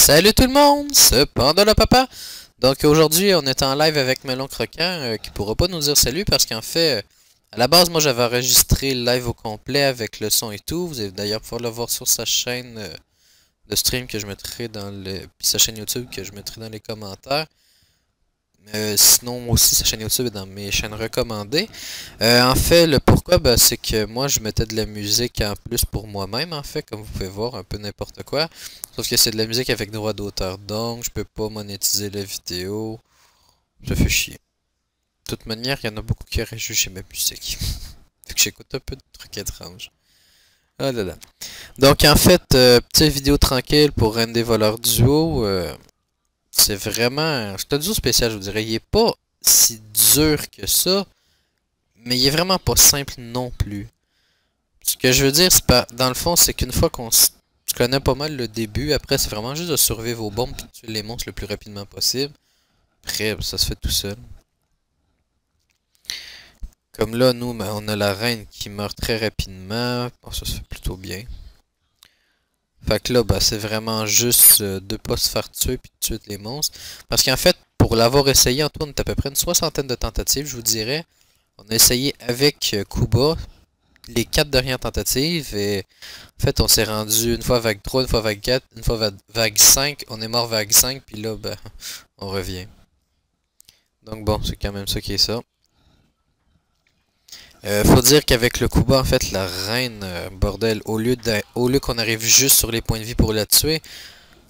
Salut tout le monde, c'est Panda Papa. Donc aujourd'hui on est en live avec Melon Croquant qui pourra pas nous dire salut parce qu'en fait à la base moi j'avais enregistré le live au complet avec le son et tout. Vous allez d'ailleurs pouvoir le voir sur sa chaîne de stream que je mettrai dans le... puis sa chaîne YouTube que je mettrai dans les commentaires. Sinon aussi sa chaîne YouTube est dans mes chaînes recommandées. En fait le pourquoi c'est que moi je mettais de la musique en plus pour moi-même en fait, comme vous pouvez voir, un peu n'importe quoi. Sauf que c'est de la musique avec droit d'auteur, donc je peux pas monétiser la vidéo. Ça fait chier. De toute manière, il y en a beaucoup qui auraient jugé ma musique. Fait que j'écoute un peu de trucs étranges. Ah là là. Donc en fait, petite vidéo tranquille pour un des voleurs duo. C'est vraiment... C'est un duo spécial, je vous dirais. Il est pas si dur que ça, mais il est vraiment pas simple non plus. Ce que je veux dire, c'est pas... Dans le fond, c'est qu'une fois qu'on tu connais pas mal le début, après c'est vraiment juste de survivre aux bombes et de tuer les monstres le plus rapidement possible. Après, ça se fait tout seul. Comme là, nous, on a la reine qui meurt très rapidement. Bon, ça se fait plutôt bien. Fait que là, c'est vraiment juste de pas se faire tuer puis de tuer les monstres. Parce qu'en fait, pour l'avoir essayé, Antoine, c'est à peu près une soixantaine de tentatives, je vous dirais. On a essayé avec Kuba les 4 dernières tentatives et en fait on s'est rendu une fois vague 3, une fois vague 4, une fois vague 5, on est mort vague 5 puis là on revient. Donc bon, c'est quand même ça qui est ça. Faut dire qu'avec le Kuba en fait la reine, bordel, au lieu qu'on arrive juste sur les points de vie pour la tuer,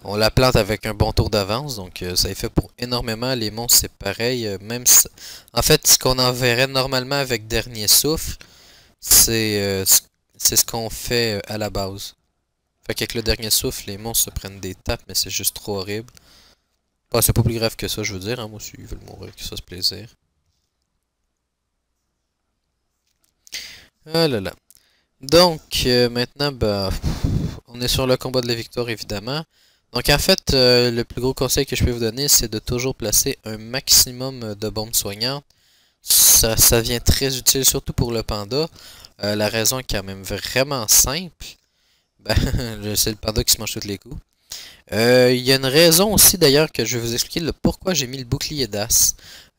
on la plante avec un bon tour d'avance, donc ça est fait pour énormément. Les monstres c'est pareil, même si... En fait ce qu'on enverrait normalement avec Dernier Souffle, c'est ce qu'on fait à la base. Fait qu'avec le Dernier Souffle, les monstres se prennent des tapes, mais c'est juste trop horrible. Bah, c'est pas plus grave que ça, je veux dire, hein, moi aussi, ils veulent mourir, que ça se plaisir. Ah là là. Donc, maintenant, on est sur le combat de la victoire, évidemment. Donc, en fait, le plus gros conseil que je peux vous donner, c'est de toujours placer un maximum de bombes soignantes. Ça vient très utile, surtout pour le panda. La raison est quand même vraiment simple. C'est le panda qui se mange tous les coups. Il y a une raison aussi d'ailleurs que je vais vous expliquer le pourquoi j'ai mis le bouclier d'as.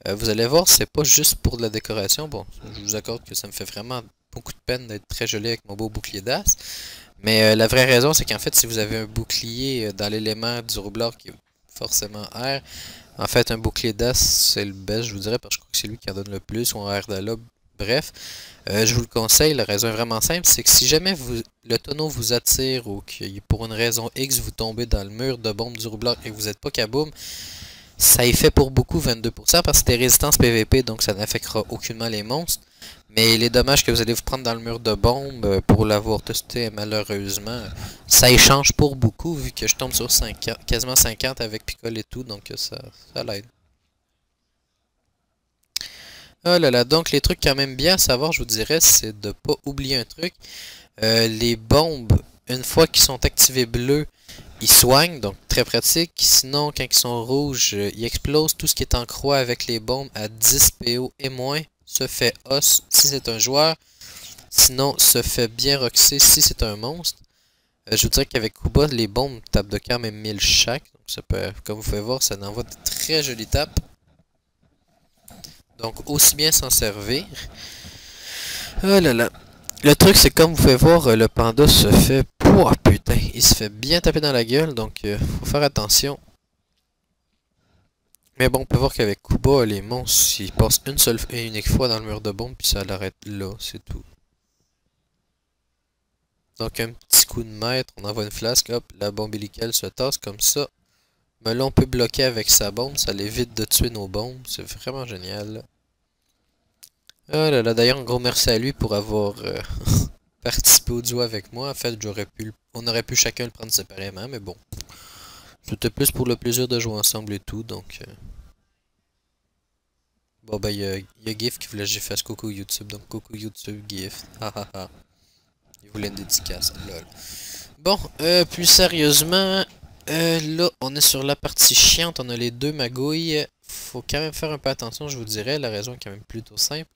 Vous allez voir, c'est pas juste pour de la décoration. Bon, je vous accorde que ça me fait vraiment beaucoup de peine d'être très joli avec mon beau bouclier d'as. Mais la vraie raison, c'est qu'en fait, si vous avez un bouclier dans l'élément du roublard qui est forcément air, en fait, un bouclier d'as, c'est le best, je vous dirais, parce que je crois que c'est lui qui en donne le plus, ou en air d'alobe. Bref, je vous le conseille, la raison est vraiment simple, c'est que si jamais le tonneau vous attire ou que pour une raison X vous tombez dans le mur de bombe du roublard et que vous n'êtes pas kaboom, ça y fait pour beaucoup 22% parce que c'est résistance PVP donc ça n'affectera aucunement les monstres. Mais les dommages que vous allez vous prendre dans le mur de bombe pour l'avoir testé malheureusement, ça échange pour beaucoup vu que je tombe sur 50, quasiment 50 avec picole et tout donc ça l'aide. Oh là là, donc les trucs quand même bien à savoir, je vous dirais, c'est de pas oublier un truc. Les bombes, une fois qu'ils sont activés bleus, ils soignent, donc très pratique. Sinon, quand ils sont rouges, ils explosent. Tout ce qui est en croix avec les bombes à 10 PO et moins se fait os si c'est un joueur. Sinon, se fait bien roxer si c'est un monstre. Je vous dirais qu'avec Kuba, les bombes tapent de quand même 1000 chaque. Donc ça peut, comme vous pouvez voir, ça envoie de très jolies tapes. Donc aussi bien s'en servir. Oh là là. Le truc c'est comme vous pouvez voir, le panda se fait... Oh putain, il se fait bien taper dans la gueule, donc faut faire attention. Mais bon, on peut voir qu'avec Kuba, les monstres, ils passent une seule et unique fois dans le mur de bombe, puis ça l'arrête là, c'est tout. Donc un petit coup de maître, on envoie une flasque, hop, la bombe hélicale se tasse comme ça. Melon peut bloquer avec sa bombe, ça l'évite de tuer nos bombes, c'est vraiment génial. Oh là là, d'ailleurs un gros merci à lui pour avoir participé au duo avec moi. En fait, on aurait pu chacun le prendre séparément, mais bon. C'était plus pour le plaisir de jouer ensemble et tout, donc... Bon il y a Gift qui voulait que je fasse coucou YouTube, donc coucou YouTube, Gift. Hahaha. Il voulait une dédicace, lol. Bon, plus sérieusement, là, on est sur la partie chiante, on a les deux magouilles. Faut quand même faire un peu attention, je vous dirais. La raison est quand même plutôt simple.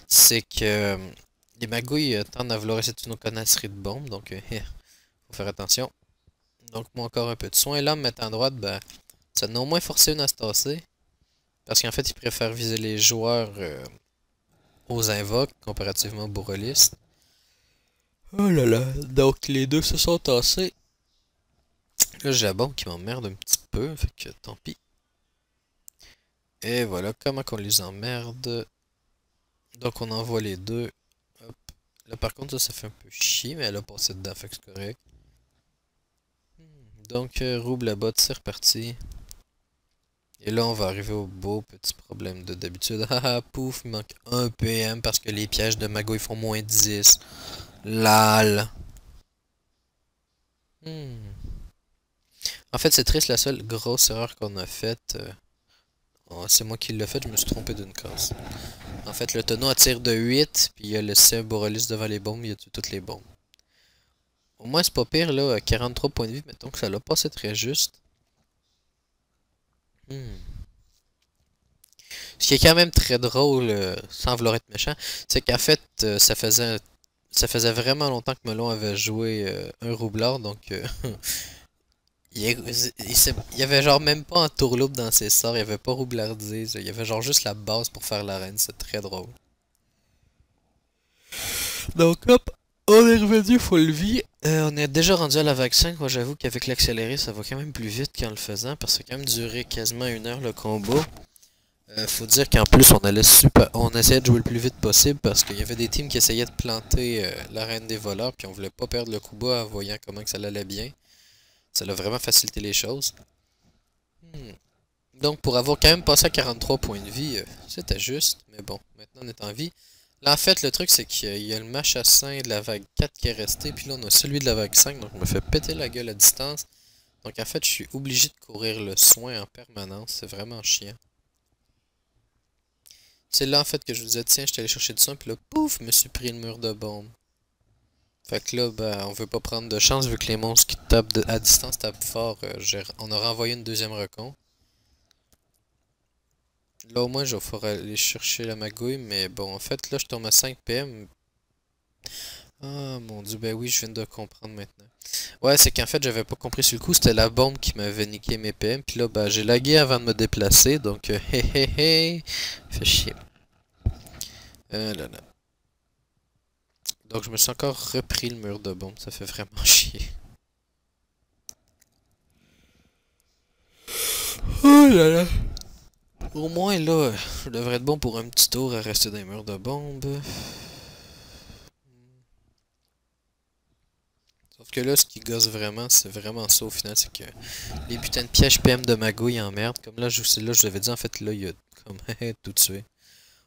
C'est que les magouilles tendent à vouloir essayer de tuer nos connasseries de bombes, donc faut faire attention. Donc moi encore un peu de soin. Et là, me mettre en droite, ben, ça n'a au moins forcé une à se tasser. Parce qu'en fait, il préfère viser les joueurs aux invoques, comparativement aux bourrelistes. Oh là là. Donc les deux se sont tassés. Là, j'ai la bombe qui m'emmerde un petit peu, fait que tant pis. Et voilà comment qu'on les emmerde. Donc on envoie les deux. Hop. Là par contre ça fait un peu chier, mais elle a passé dedans, fait que c'est correct. Donc rouble la botte, c'est reparti. Et là on va arriver au beau petit problème de d'habitude. Haha, pouf, il manque 1 PM parce que les pièges de Mago ils font moins 10. Lal. En fait c'est triste, la seule grosse erreur qu'on a faite. C'est moi qui l'ai fait, je me suis trompé d'une case. En fait, le tonneau attire de 8, puis il y a le Cyborolis devant les bombes, il y a toutes les bombes. Au moins, c'est pas pire, là, 43 points de vie, mettons que ça l'a passé très juste. Ce qui est quand même très drôle, sans vouloir être méchant, c'est qu'en fait, ça faisait vraiment longtemps que Melon avait joué un roublard, donc il y avait genre même pas un tourloupe dans ses sorts, il y avait pas roublardise, il y avait genre juste la base pour faire l'arène, c'est très drôle. Donc hop, on est revenu full vie. On est déjà rendu à la vague 5. Moi j'avoue qu'avec l'accéléré ça va quand même plus vite qu'en le faisant parce que ça a quand même duré quasiment 1 heure le combat. Faut dire qu'en plus on essayait de jouer le plus vite possible parce qu'il y avait des teams qui essayaient de planter la reine des voleurs puis on voulait pas perdre le coup bas en voyant comment que ça allait bien. Ça a vraiment facilité les choses. Donc pour avoir quand même passé à 43 points de vie, c'était juste. Mais bon, maintenant on est en vie. Là, en fait, le truc, c'est qu'il y a le machassin de la vague 4 qui est resté, puis là, on a celui de la vague 5, donc je me fais péter la gueule à distance. Donc, en fait, je suis obligé de courir le soin en permanence, c'est vraiment chiant. C'est là, en fait, que je vous disais, tiens, je suis allé chercher du soin, puis là, pouf, je me suis pris le mur de bombe. Fait que là, ben, on veut pas prendre de chance, vu que les monstres qui tapent à distance tapent fort, on a renvoyé une deuxième recon. Là, au moins, je vais pouvoir aller chercher la magouille, mais bon, en fait, là, je tombe à 5 PM. Ah mon dieu, ben oui, je viens de comprendre maintenant. Ouais, c'est qu'en fait, j'avais pas compris sur le coup, c'était la bombe qui m'avait niqué mes PM. Puis là, ben, j'ai lagué avant de me déplacer, donc hé hé hé, fait chier. Là là. Donc je me suis encore repris le mur de bombe, ça fait vraiment chier. Oh là là. Au moins là, je devrais être bon pour un petit tour à rester dans les murs de bombe. Sauf que là, ce qui gosse vraiment, c'est vraiment ça au final, c'est que les putains de pièges PM de magouille en merde. Comme là, je l'avais dit, en fait, là, il y a comme tout tué.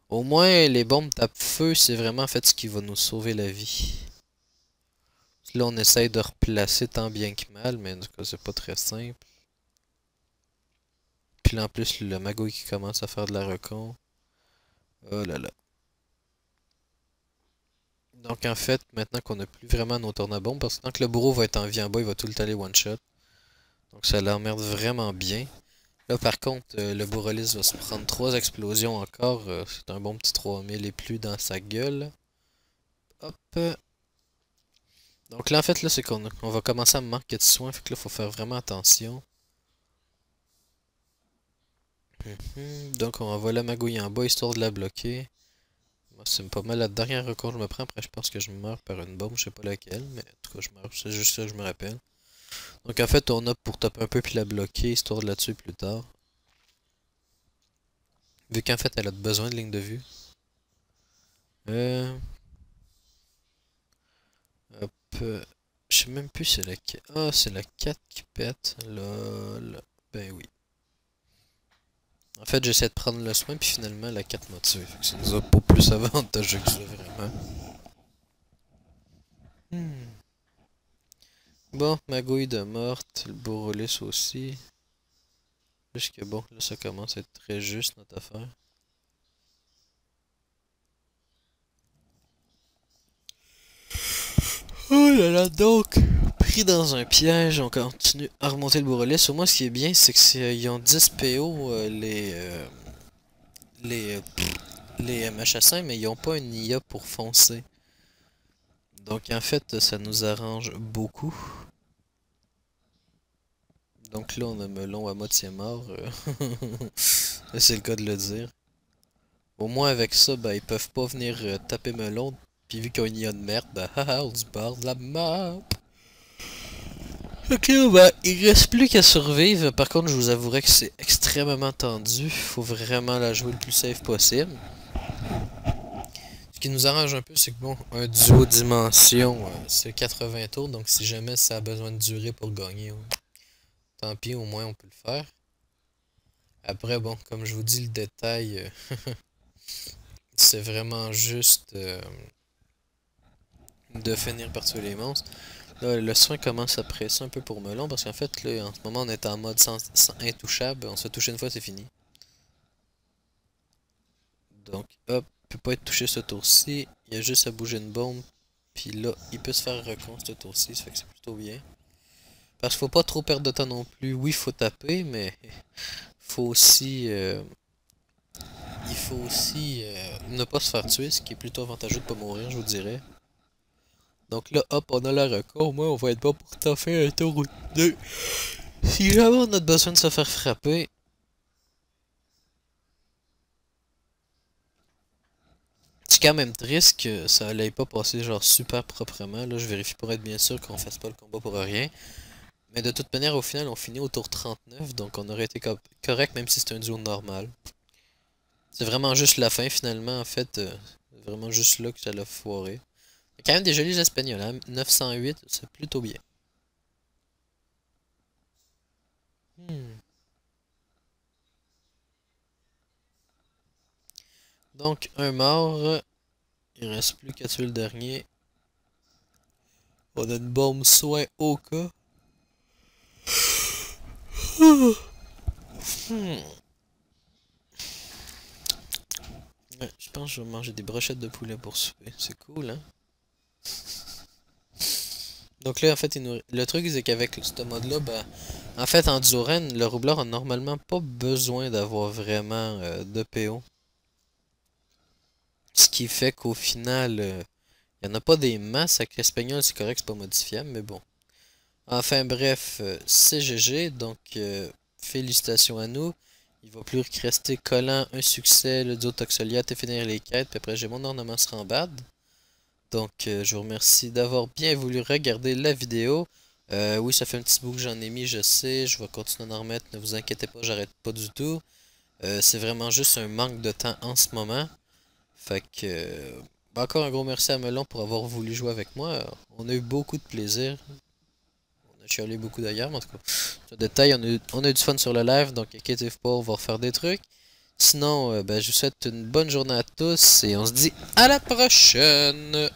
Au moins, les bombes tapent feu, c'est vraiment en fait ce qui va nous sauver la vie. Là, on essaye de replacer tant bien que mal, mais en tout cas, c'est pas très simple. Puis là, en plus, le magouille qui commence à faire de la recon. Oh là là. Donc en fait, maintenant qu'on n'a plus vraiment nos tournabombes, parce que tant que le bourreau va être en vie en bas, il va tout le temps les one-shot. Donc ça l'emmerde vraiment bien. Là par contre, le bourrelis va se prendre 3 explosions encore. C'est un bon petit 3000 et plus dans sa gueule. Hop. Donc là en fait, là c'est qu'on va commencer à me manquer de soins. Fait que là, faut faire vraiment attention. Donc on va la magouille en bas histoire de la bloquer. Moi c'est pas mal la dernière recours que je me prends. Après je pense que je meurs par une bombe, je sais pas laquelle. Mais en tout cas je meurs, c'est juste ça que je me rappelle. Donc en fait, on a pour taper un peu puis la bloquer, histoire de la tuer plus tard. Vu qu'en fait, elle a besoin de ligne de vue. Hop. Je sais même plus c'est la... Ah, c'est la 4 qui pète. Lol. Ben oui. En fait, j'essaie de prendre le soin, puis finalement, la 4 m'a tué. Fait que ça nous a pas plus avantageux que ça, vraiment. Bon, magouille de morte, le bourrelis aussi. Juste que bon, là, ça commence à être très juste, notre affaire. Oh là là, donc, pris dans un piège, on continue à remonter le bourrelis. Au moins, ce qui est bien, c'est qu'ils ont 10 PO, les, euh, les MH5, mais ils n'ont pas une IA pour foncer. Donc, en fait, ça nous arrange beaucoup. Donc là, on a melon à moitié mort. C'est le cas de le dire. Au moins avec ça, ben, ils peuvent pas venir taper melon. Puis vu qu'il y a une IA de merde, ben haha, on se barre de la map. Ok, ben, il reste plus qu'à survivre. Par contre, je vous avouerai que c'est extrêmement tendu. Faut vraiment la jouer le plus safe possible. Ce qui nous arrange un peu, c'est que bon, un duo dimension, c'est 80 tours. Donc si jamais ça a besoin de durer pour gagner, tant pis, au moins on peut le faire. Après, bon, comme je vous dis, le détail, c'est vraiment juste de finir par tuer les monstres. Là, le soin commence à presser un peu pour melon parce qu'en fait, là, en ce moment, on est en mode sans intouchable. On se fait toucher une fois, c'est fini. Donc, hop, il peut pas être touché ce tour-ci. Il y a juste à bouger une bombe. Puis là, il peut se faire recon ce tour-ci, ça fait que c'est plutôt bien. Parce qu'il faut pas trop perdre de temps non plus. Oui, il faut taper, mais faut aussi, il faut aussi ne pas se faire tuer, ce qui est plutôt avantageux de pas mourir, je vous dirais. Donc là, hop, on a la reco. Au moins, on va être bon pour taffer un tour ou deux. Si jamais on a besoin de se faire frapper. C'est quand même triste que ça allait pas passer genre super proprement. Là, je vérifie pour être bien sûr qu'on fasse pas le combat pour rien. Mais de toute manière, au final, on finit au tour 39. Donc on aurait été correct même si c'est un duo normal. C'est vraiment juste la fin finalement, en fait. Vraiment juste là que ça l'a foiré. Il y a quand même des jolis espagnols, hein? 908, c'est plutôt bien. Donc, un mort. Il reste plus qu'à tuer le dernier. On a une bombe soin au cas. Ouais, je pense que je vais manger des brochettes de poulet pour souper. C'est cool, hein? Donc là, en fait, le truc, c'est qu'avec ce mode-là, ben, en fait, en Duren, le roublard a normalement pas besoin d'avoir vraiment de PO. Ce qui fait qu'au final, il n'y en a pas des masses. Avec l'espagnol, c'est correct, c'est pas modifiable, mais bon. Enfin bref, c'est GG, donc félicitations à nous. Il va plus que rester collant, un succès, le duo Toxoliate et finir les quêtes. Puis après, j'ai mon ornement se rembade. Donc, je vous remercie d'avoir bien voulu regarder la vidéo. Oui, ça fait un petit bout que j'en ai mis, je sais. Je vais continuer d'en remettre, ne vous inquiétez pas, j'arrête pas du tout. C'est vraiment juste un manque de temps en ce moment. Fait que, bah, encore un gros merci à Melon pour avoir voulu jouer avec moi. On a eu beaucoup de plaisir. On a chialé beaucoup d'ailleurs, mais en tout cas, ce détail, on a eu du fun sur le live, donc inquiétez-vous pas, on va refaire des trucs. Sinon, ben, je vous souhaite une bonne journée à tous et on se dit à la prochaine!